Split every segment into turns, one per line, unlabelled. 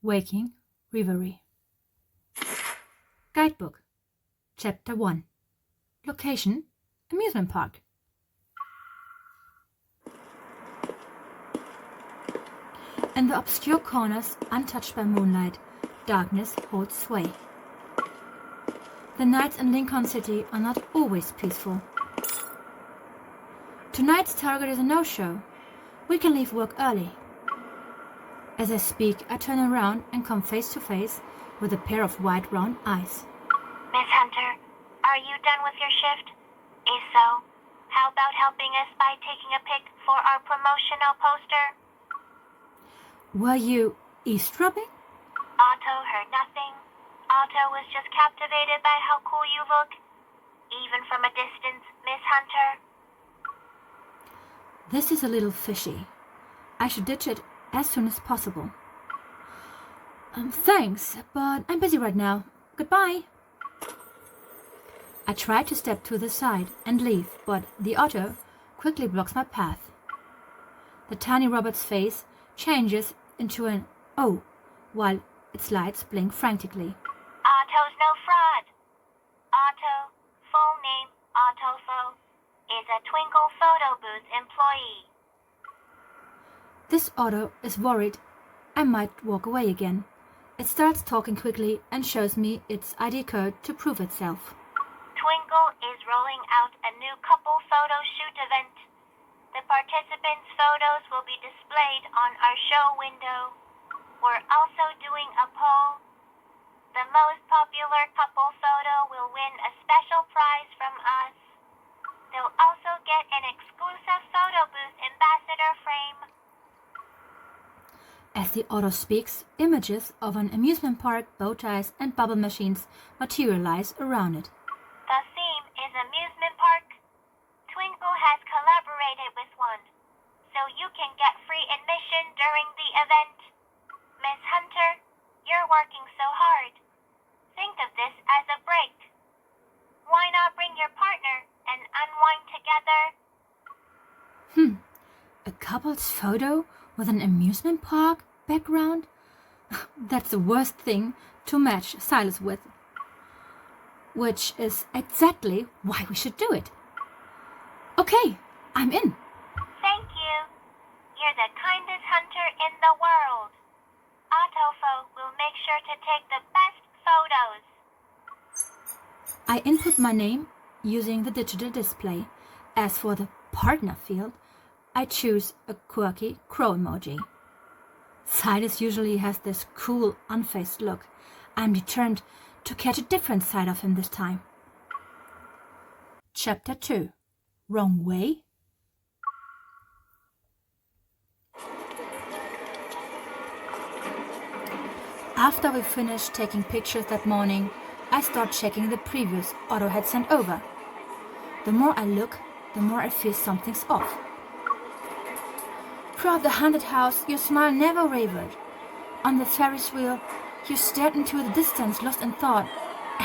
Waking Reverie. Guidebook. Chapter 1. Location: Amusement Park. In the obscure corners, untouched by moonlight, darkness holds sway. The nights in Lincoln City are not always peaceful. Tonight's target is a no-show. We can leave work early. As I speak, I turn around and come face to face with a pair of wide round eyes.
Miss Hunter, are you done with your shift? If so, how about helping us by taking a pic for our promotional poster?
Were you eavesdropping?
Otto heard nothing. Otto was just captivated by how cool you look. Even from a distance, Miss Hunter.
This is a little fishy. I should ditch it as soon as possible. Thanks, but I'm busy right now. Goodbye. I try to step to the side and leave, but the Otto quickly blocks my path. The tiny robot's face changes into an O, while its lights blink frantically.
Otto's no fraud. Otto, full name Autofo, is a Twinkle photo booth employee.
This Otto is worried I might walk away again. It starts talking quickly and shows me its ID code to prove itself.
Twinkle is rolling out a new couple photo shoot event. The participants' photos will be displayed on our show window. We're also doing a poll. The most popular couple photo will win a special prize from us. They'll also get an exclusive photo booth ambassador frame.
As the Otto speaks, images of an amusement park, bow ties, and bubble machines materialize around it.
The theme is amusement park. Twinkle has collaborated with one, so you can get free admission during the event. Miss Hunter, you're working so hard. Think of this as a break. Why not bring your partner and unwind together?
A couple's photo with an amusement park background? That's the worst thing to match Sylus with. Which is exactly why we should do it. Okay, I'm in.
Thank you. You're the kindest hunter in the world. Autofo will make sure to take the best photos.
I input my name using the digital display. As for the partner field, I choose a quirky crow emoji. Sylus usually has this cool, unfazed look. I'm determined to catch a different side of him this time. Chapter 2. Wrong Way? After we finished taking pictures that morning, I start checking the previews Otto had sent over. The more I look, the more I feel something's off. Throughout the haunted house, your smile never wavered. On the Ferris wheel, you stared into the distance, lost in thought,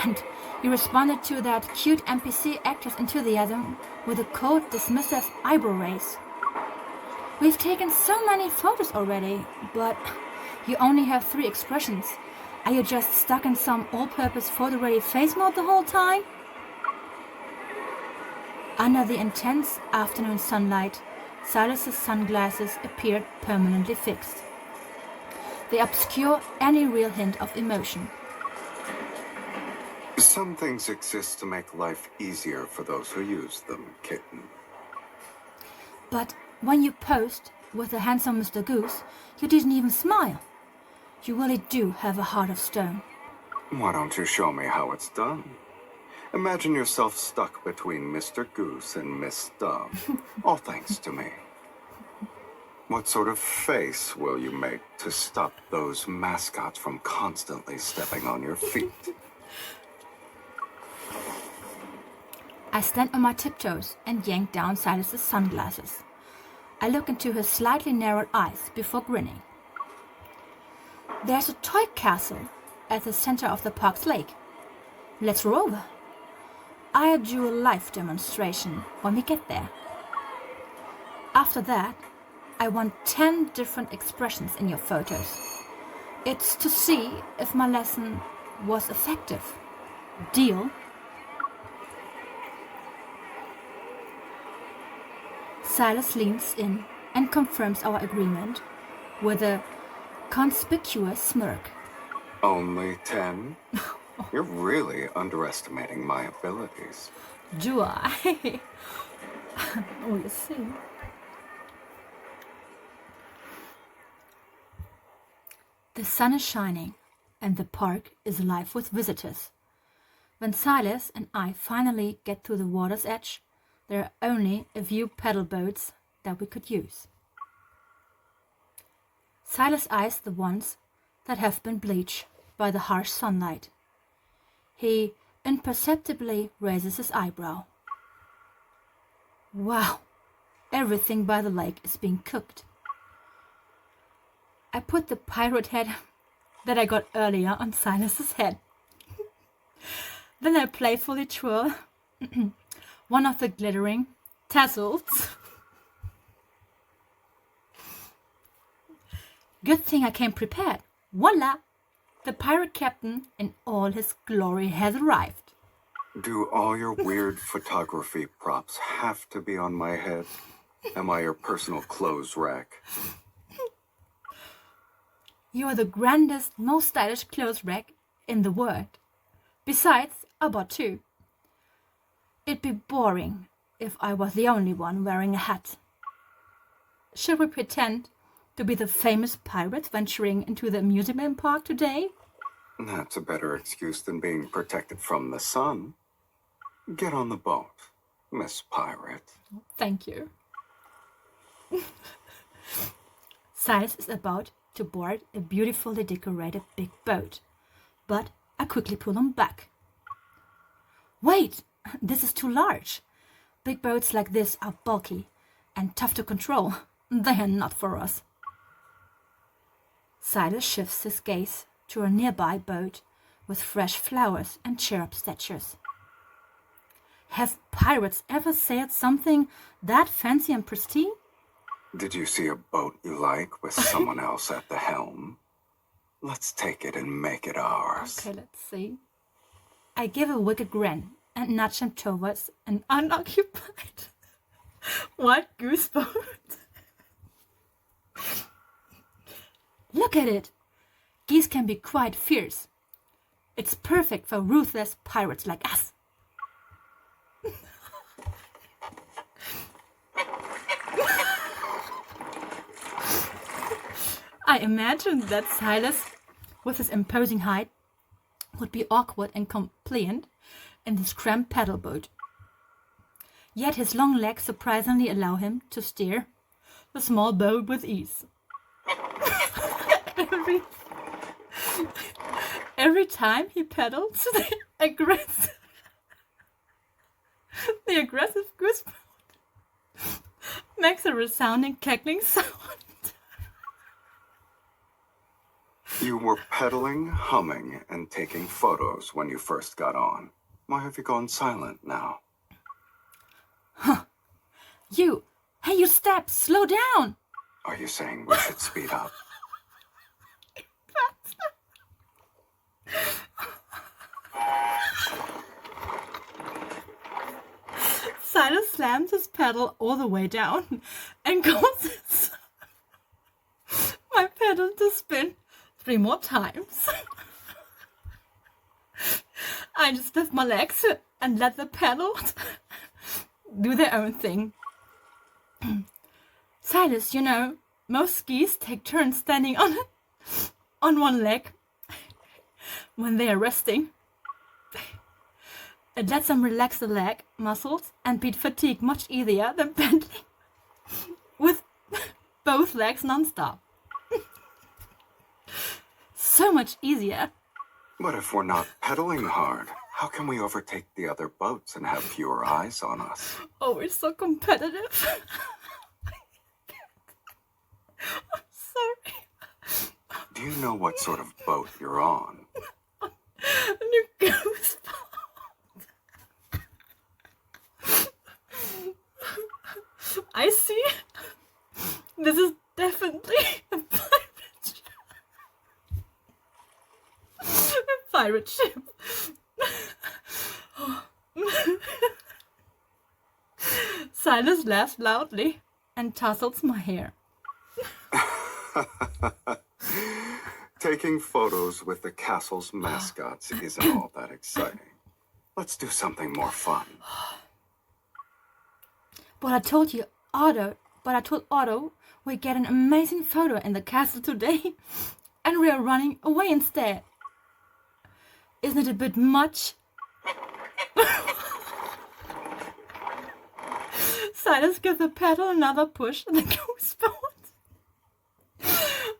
and you responded to that cute NPC actor's enthusiasm with a cold, dismissive eyebrow raise. We've taken so many photos already, but you only have 3 expressions. Are you just stuck in some all-purpose photo-ready face mode the whole time? Under the intense afternoon sunlight, Sylus' sunglasses appeared permanently fixed. They obscure any real hint of emotion.
Some things exist to make life easier for those who use them, kitten.
But when you posed with the handsome Mr. Goose, you didn't even smile. You really do have a heart of stone.
Why don't you show me how it's done? Imagine yourself stuck between Mr. Goose and Miss Dove, all thanks to me. What sort of face will you make to stop those mascots from constantly stepping on your feet?
I stand on my tiptoes and yank down Sylus' sunglasses. I look into his slightly narrowed eyes before grinning. There's a toy castle at the center of the park's lake. Let's roll over. I'll do a live demonstration when we get there. After that, I want 10 different expressions in your photos. It's to see if my lesson was effective. Deal? Sylus leans in and confirms our agreement with a conspicuous smirk.
Only 10? You're really underestimating my abilities.
Do I? We'll see. The sun is shining and the park is alive with visitors. When Sylus and I finally get to the water's edge, there are only a few paddle boats that we could use. Sylus eyes the ones that have been bleached by the harsh sunlight. He imperceptibly raises his eyebrow. Wow, everything by the lake is being cooked. I put the pirate head that I got earlier on Sylus's head. Then I playfully twirl one of the glittering tassels. Good thing I came prepared. Voila! The pirate captain in all his glory has arrived.
Do all your weird photography props have to be on my head? Am I your personal clothes rack?
You are the grandest, most stylish clothes rack in the world. Besides, I bought two. It'd be boring if I was the only one wearing a hat. Should we pretend to be the famous pirates venturing into the amusement park today?
That's a better excuse than being protected from the sun. Get on the boat, Miss Pirate.
Thank you. Sylus is about to board a beautifully decorated big boat, but I quickly pull him back. Wait, this is too large. Big boats like this are bulky and tough to control. They are not for us. Sylus shifts his gaze to a nearby boat with fresh flowers and cherub statues. Have pirates ever sailed something that fancy and pristine?
Did you see a boat you like with someone else at the helm? Let's take it and make it ours.
Okay, let's see. I give a wicked grin and nudge him towards an unoccupied white goose boat. Look at it! Geese can be quite fierce. It's perfect for ruthless pirates like us. I imagined that Sylus, with his imposing height, would be awkward and compliant in this cramped paddle boat. Yet his long legs surprisingly allow him to steer the small boat with ease. Every time he paddles, the aggressive goose boat makes a resounding cackling sound.
You were pedaling, humming, and taking photos when you first got on. Why have you gone silent now?
Huh. Hey, you step, slow down.
Are you saying we should speed up?
Sylus slams his pedal all the way down and causes my pedal to spin 3 more times. I just lift my legs and let the pedals do their own thing. Sylus, you know, most skis take turns standing on one leg when they are resting. It lets them relax the leg muscles and beat fatigue much easier than pedaling with both legs non-stop. So much easier.
But if we're not pedaling hard, how can we overtake the other boats and have fewer eyes on us?
Oh, we're so competitive. I'm sorry.
Do you know what sort of boat you're on?
A new goose boat. I see. This is definitely a pirate ship. pirate ship. Sylus laughs loudly and tussles my hair.
Taking photos with the castle's mascots isn't all that exciting. Let's do something more fun.
But I told Otto we get an amazing photo in the castle today, and we are running away instead. Isn't it a bit much? Sylus gives the paddle another push and the goose boat,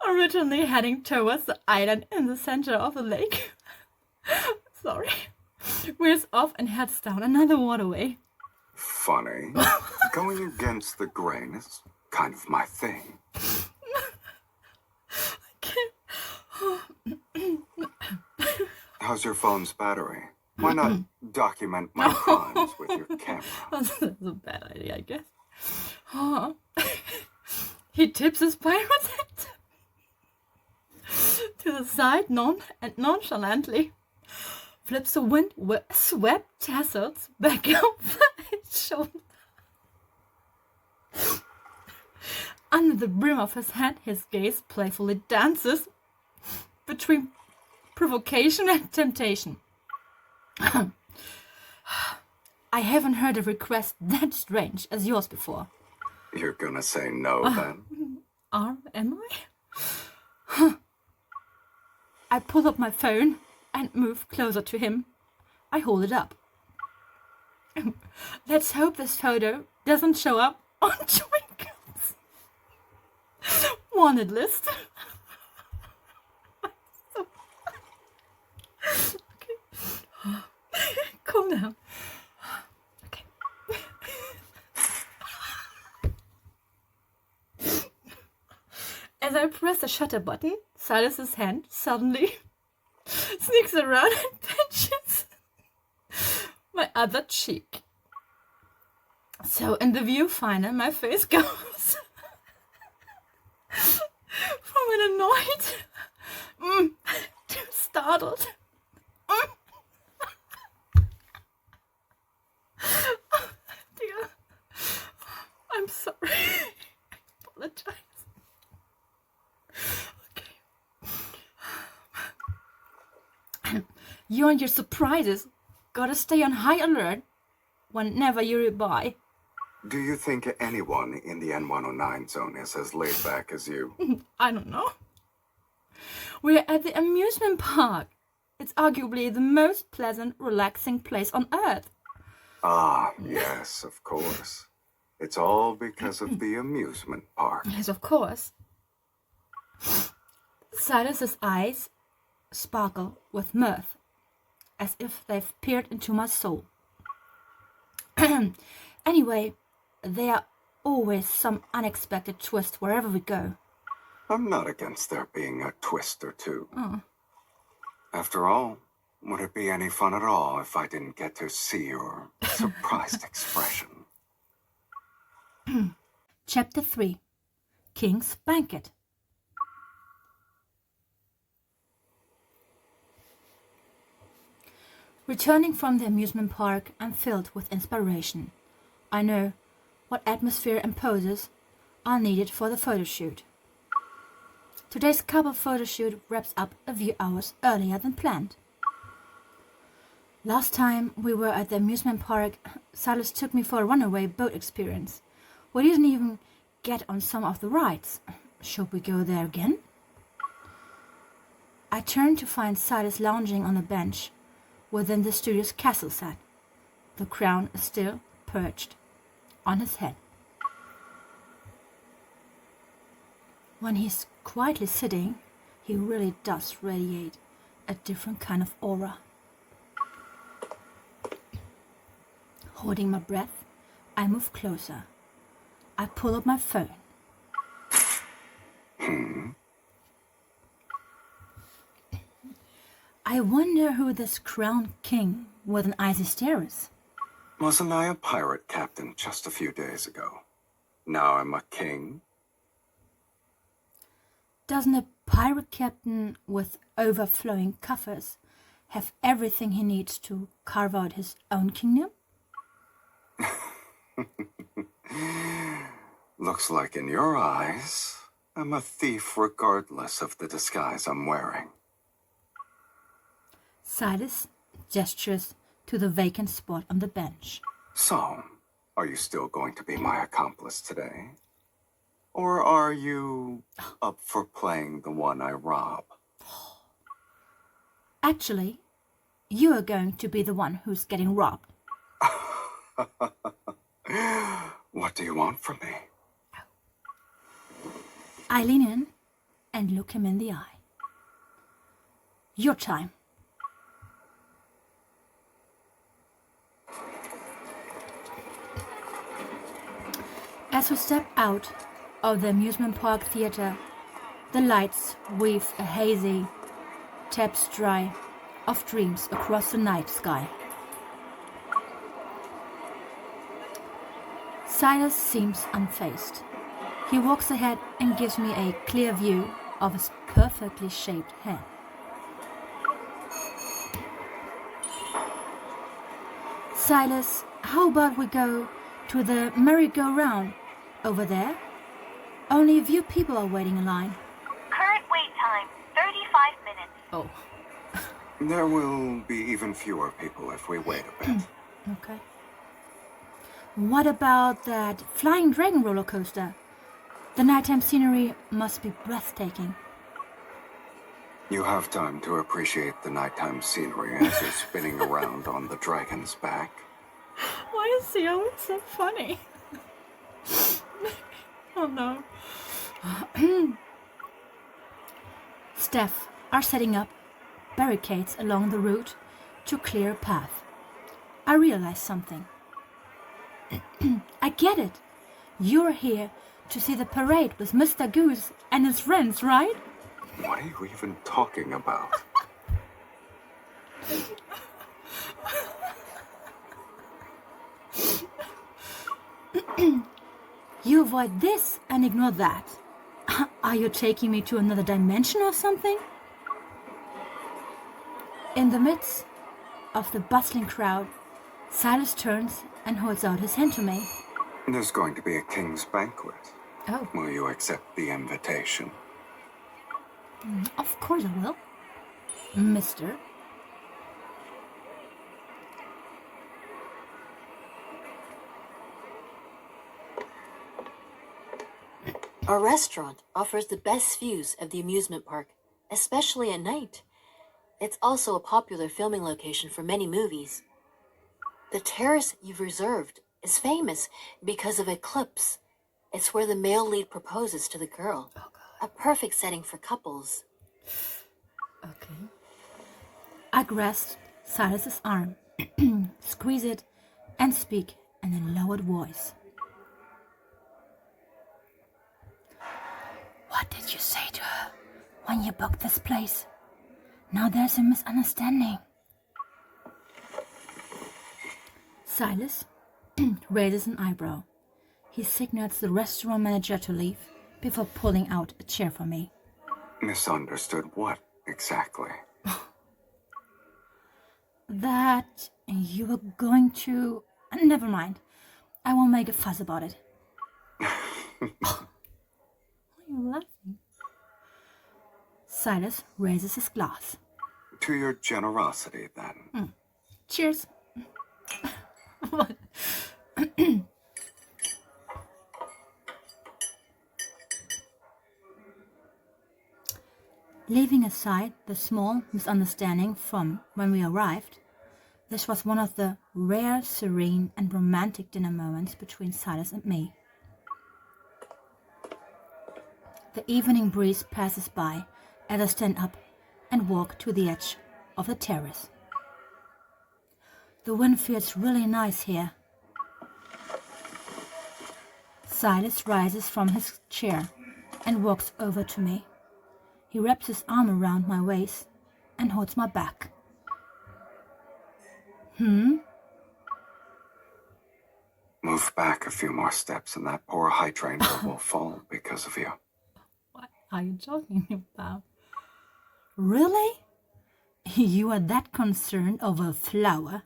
originally heading towards the island in the center of the lake. Sorry. Wheels off and heads down another waterway.
Funny. Going against the grain is kind of my thing.
I can't.
How's your phone's battery? Why not document my crimes with your camera?
That's a bad idea, I guess. Oh. He tips his pirate hat to the side nonchalantly, flips the wind-swept tassels back over his shoulder. Under the brim of his hat, his gaze playfully dances between provocation and temptation. I haven't heard a request that strange as yours before.
You're gonna say no, then?
Am I? I pull up my phone and move closer to him. I hold it up. Let's hope this photo doesn't show up on Twinkle's wanted list. Okay. Calm down. Okay. As I press the shutter button, Silas's hand suddenly sneaks around and pinches my other cheek. So in the viewfinder, my face goes from an annoyed to startled. Dear, I'm sorry. I apologize. Okay. You and your surprises gotta stay on high alert whenever you're by.
Do you think anyone in the N109 zone is as laid back as you?
I don't know. We're at the amusement park. It's arguably the most pleasant, relaxing place on Earth.
Ah, yes, of course. It's all because of the amusement park.
Yes, of course. Silas's eyes sparkle with mirth, as if they've peered into my soul. Anyway, there are always some unexpected twist wherever we go.
I'm not against there being a twist or two.
Oh.
After all, would it be any fun at all if I didn't get to see your surprised expression?
Chapter 3. King's Banquet. Returning from the amusement park, I'm filled with inspiration. I know what atmosphere and poses are needed for the photo shoot. Today's couple photo shoot wraps up a few hours earlier than planned. Last time we were at the amusement park, Sylus took me for a runaway boat experience. We didn't even get on some of the rides. Should we go there again? I turned to find Sylus lounging on a bench within the studio's castle set. The crown is still perched on his head. When he's quietly sitting, he really does radiate a different kind of aura. Holding my breath, I move closer. I pull up my phone. I wonder who this crowned king with an icy stare is.
Wasn't I a pirate captain just a few days ago? Now I'm a king?
Doesn't a pirate captain with overflowing coffers have everything he needs to carve out his own kingdom?
Looks like in your eyes, I'm a thief regardless of the disguise I'm wearing.
Sylus gestures to the vacant spot on the bench.
So, are you still going to be my accomplice today? Or are you up for playing the one I rob?
Actually, you are going to be the one who's getting robbed.
What do you want from me?
I lean in and look him in the eye. Your time. As we step out of the amusement park theater, the lights weave a hazy tapestry of dreams across the night sky. Sylus seems unfazed. He walks ahead and gives me a clear view of his perfectly shaped head. Sylus, how about we go to the merry-go-round over there? Only a few people are waiting in line.
Current wait time, 35 minutes.
Oh,
There will be even fewer people if we wait a bit.
okay. What about that flying dragon roller coaster? The nighttime scenery must be breathtaking.
You have time to appreciate the nighttime scenery as you're spinning around on the dragon's back.
Why is he always so funny? Oh no. Staff are setting up barricades along the route to clear a path. I realize something. I get it. You're here to see the parade with Mr. Goose and his friends, right?
What are you even talking about?
You avoid this and ignore that. Are you taking me to another dimension or something? In the midst of the bustling crowd, Sylus turns and holds out his hand to me.
There's going to be a king's banquet.
Oh,
Will you accept the invitation?
of course I will. Mister.
Our restaurant offers the best views of the amusement park, especially at night. It's also a popular filming location for many movies. The terrace you've reserved is famous because of Eclipse. It's where the male lead proposes to the girl.
Oh,
A perfect setting for couples.
God. Okay. I grasp Silas's arm, squeeze it, and speak in a lowered voice. What did you say to her when you booked this place? Now there's a misunderstanding. Sylus raises an eyebrow. He signals the restaurant manager to leave before pulling out a chair for me.
Misunderstood what exactly?
That you were going to... Never mind. I won't make a fuss about it. Why are you laughing? Sylus raises his glass.
To your generosity, then.
Cheers. What? Leaving aside the small misunderstanding from when we arrived, this was one of the rare, serene, and romantic dinner moments between Sylus and me. The evening breeze passes by as I stand up and walk to the edge of the terrace. The wind feels really nice here. Sylus rises from his chair and walks over to me. He wraps his arm around my waist and holds my back.
Move back a few more steps and that poor hydrangea will fall because of you.
What are you talking about? Really? You are that concerned over a flower?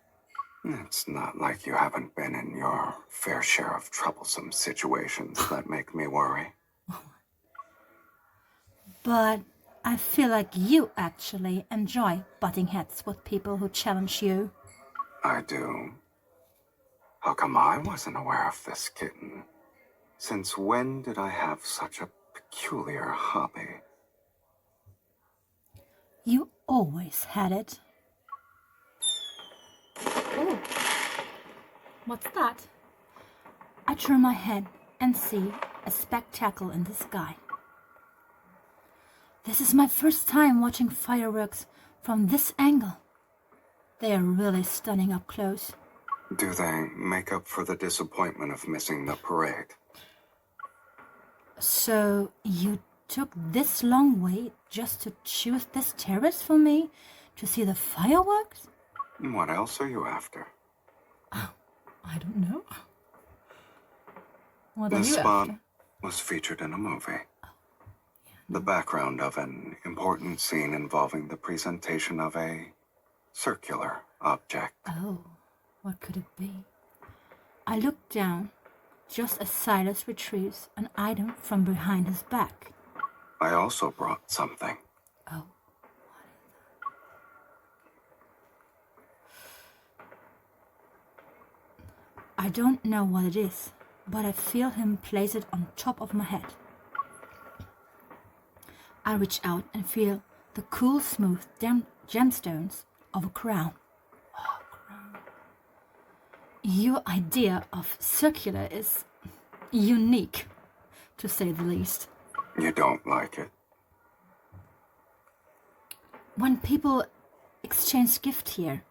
It's not like you haven't been in your fair share of troublesome situations that make me worry.
But I feel like you actually enjoy butting heads with people who challenge you.
I do. How come I wasn't aware of this, kitten? Since when did I have such a peculiar hobby?
You always had it. Oh, what's that? I turn my head and see a spectacle in the sky. This is my first time watching fireworks from this angle. They are really stunning up close.
Do they make up for the disappointment of missing the parade?
So you took this long way just to choose this terrace for me to see the fireworks?
What else are you after?
I don't know. What are
This
you
spot
after?
was featured in a movie. The background of an important scene involving the presentation of a circular object.
Oh, what could it be? I look down just as Sylus retrieves an item from behind his back.
I also brought something.
Oh, I don't know what it is, but I feel him place it on top of my head. I reach out and feel the cool, smooth gemstones of a crown. Oh, crown. Your idea of circular is unique, to say the least.
You don't like it?
When people exchange gifts here,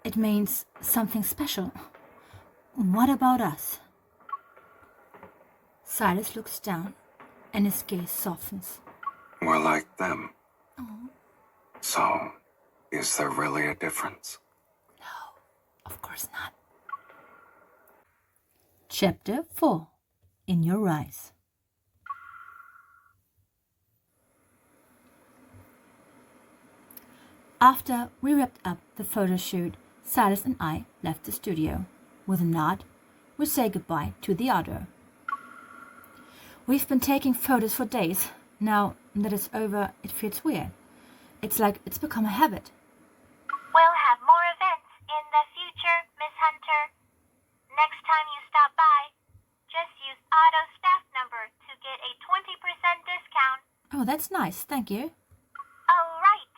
it means something special. What about us? Sylus looks down and his gaze softens.
We're like them. So, is there really a difference?
No, of course not. Chapter 4. In Your Eyes. After we wrapped up the photo shoot, Sylus and I left the studio. With a nod, we say goodbye to the outdoor. We've been taking photos for days. Now that it's over, it feels weird. It's like it's become a habit.
We'll have more events in the future, Miss Hunter. Next time you stop by, just use Otto's staff number to get a 20% discount.
Oh, that's nice, thank you.
Oh, right.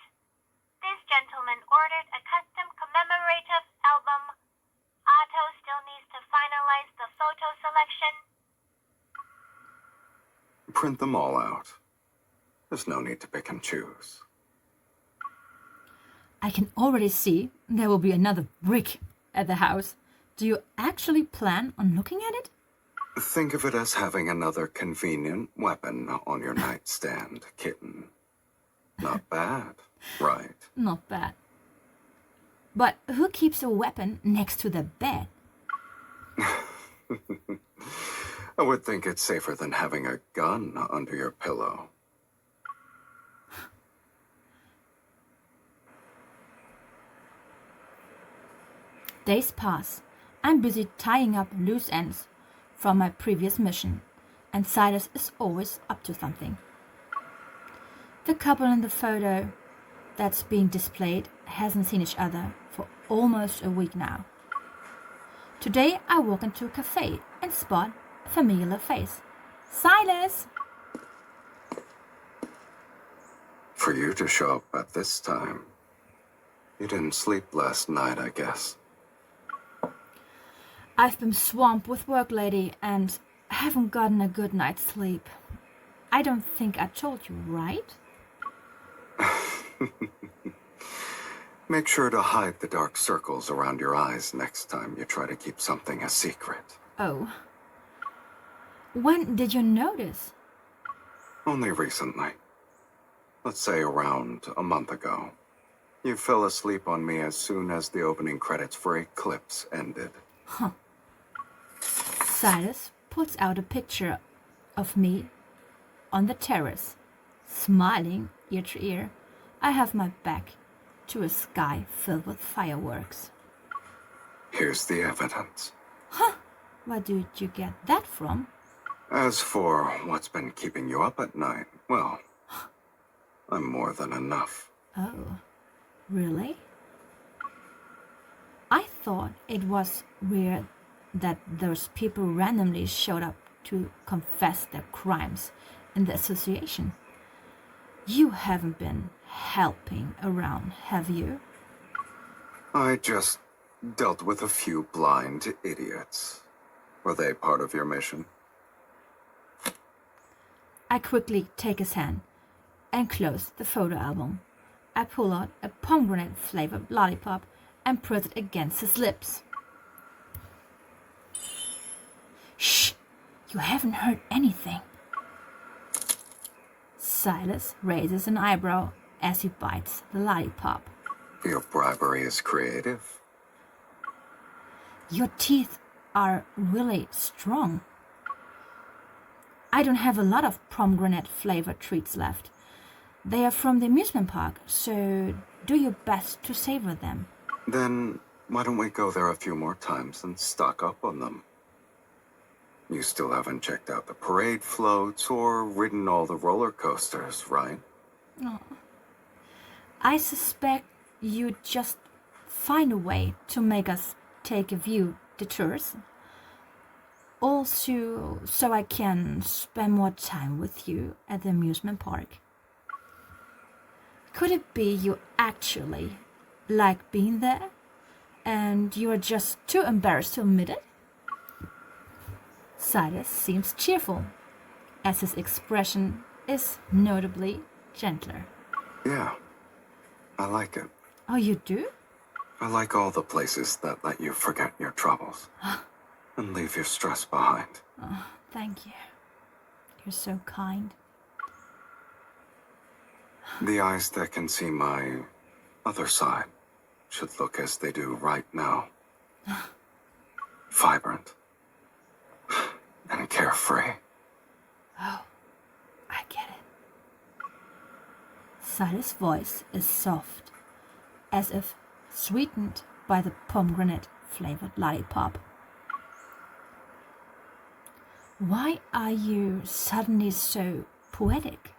This gentleman ordered a custom commemorative album. Otto still needs to finalize the photo selection.
Print them all out. There's no need to pick and choose.
I can already see there will be another brick at the house. Do you actually plan on looking at it?
Think of it as having another convenient weapon on your nightstand, kitten. Not bad, right?
Not bad. But who keeps a weapon next to the bed?
I would think it's safer than having a gun under your pillow.
Days pass. I'm busy tying up loose ends from my previous mission, and Sylus is always up to something. The couple in the photo that's being displayed hasn't seen each other for almost a week now. Today I walk into a cafe and spot a familiar face. Sylus!
For you to show up at this time, you didn't sleep last night, I guess.
I've been swamped with work lately and haven't gotten a good night's sleep. I don't think I told you, right?
Make sure to hide the dark circles around your eyes next time you try to keep something a secret.
Oh. When did you notice?
Only recently. Let's say around a month ago. You fell asleep on me as soon as the opening credits for Eclipse ended.
Huh. Sylus puts out a picture of me on the terrace, smiling ear to ear. I have my back to a sky filled with fireworks.
Here's the evidence.
Huh? Where did you get that from?
As for what's been keeping you up at night, well, I'm more than enough.
Oh, really? I thought it was weird that those people randomly showed up to confess their crimes in the association. You haven't been helping around, have you?
I just dealt with a few blind idiots. Were they part of your mission?
I quickly take his hand and close the photo album. I pull out a pomegranate-flavored lollipop and press it against his lips. Shh! You haven't heard anything. Sylus raises an eyebrow as he bites the lollipop.
Your bribery is creative.
Your teeth are really strong. I don't have a lot of pomegranate-flavored treats left. They are from the amusement park, so do your best to savor them.
Then why don't we go there a few more times and stock up on them? You still haven't checked out the parade floats or ridden all the roller coasters, right?
Oh. I suspect you'd just find a way to make us take a few detours. Also, so I can spend more time with you at the amusement park. Could it be you actually like being there and you are just too embarrassed to admit it? Sylus seems cheerful, as his expression is notably gentler.
Yeah, I like it.
Oh, you do?
I like all the places that let you forget your troubles and leave your stress behind.
Oh, thank you. You're so kind.
The eyes that can see my other side should look as they do right now. Vibrant and carefree.
Oh, I get it. Sylus' voice is soft, as if sweetened by the pomegranate-flavored lollipop. Why are you suddenly so poetic?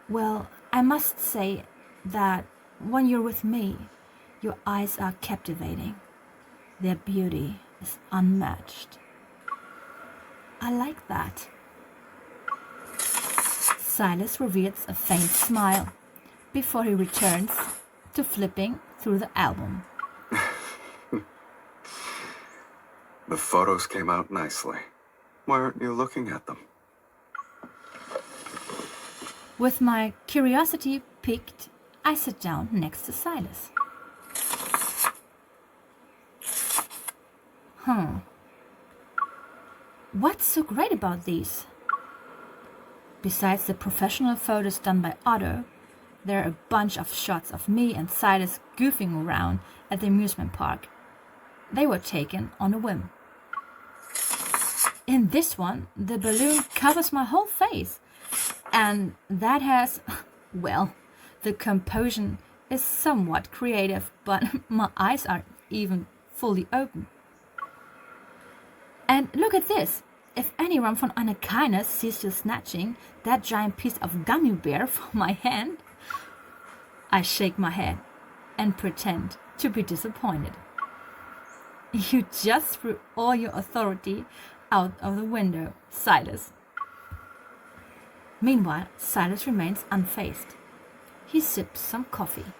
Well, I must say that when you're with me, your eyes are captivating. Their beauty is unmatched. I like that. Sylus reveals a faint smile before he returns to flipping through the album.
The photos came out nicely. Why aren't you looking at them?
With my curiosity piqued, I sit down next to Sylus. What's so great about these? Besides the professional photos done by Otto, there are a bunch of shots of me and Sylus goofing around at the amusement park. They were taken on a whim. In this one, the balloon covers my whole face. And that has, well, the composition is somewhat creative, but my eyes aren't even fully open. And look at this. If anyone from Anna Kindness sees you snatching that giant piece of gummy bear from my hand, I shake my head and pretend to be disappointed. You just threw all your authority out of the window, Sylus. Meanwhile, Sylus remains unfazed. He sips some coffee.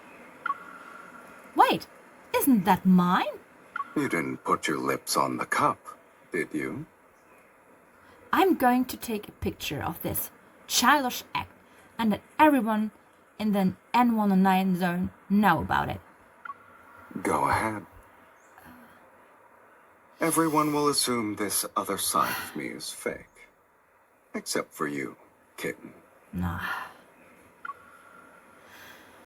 Wait, isn't that mine?
You didn't put your lips on the cup, did you?
I'm going to take a picture of this childish act and let everyone in the N109 zone know about it.
Go ahead. Everyone will assume this other side of me is fake. Except for you, kitten.
Nah.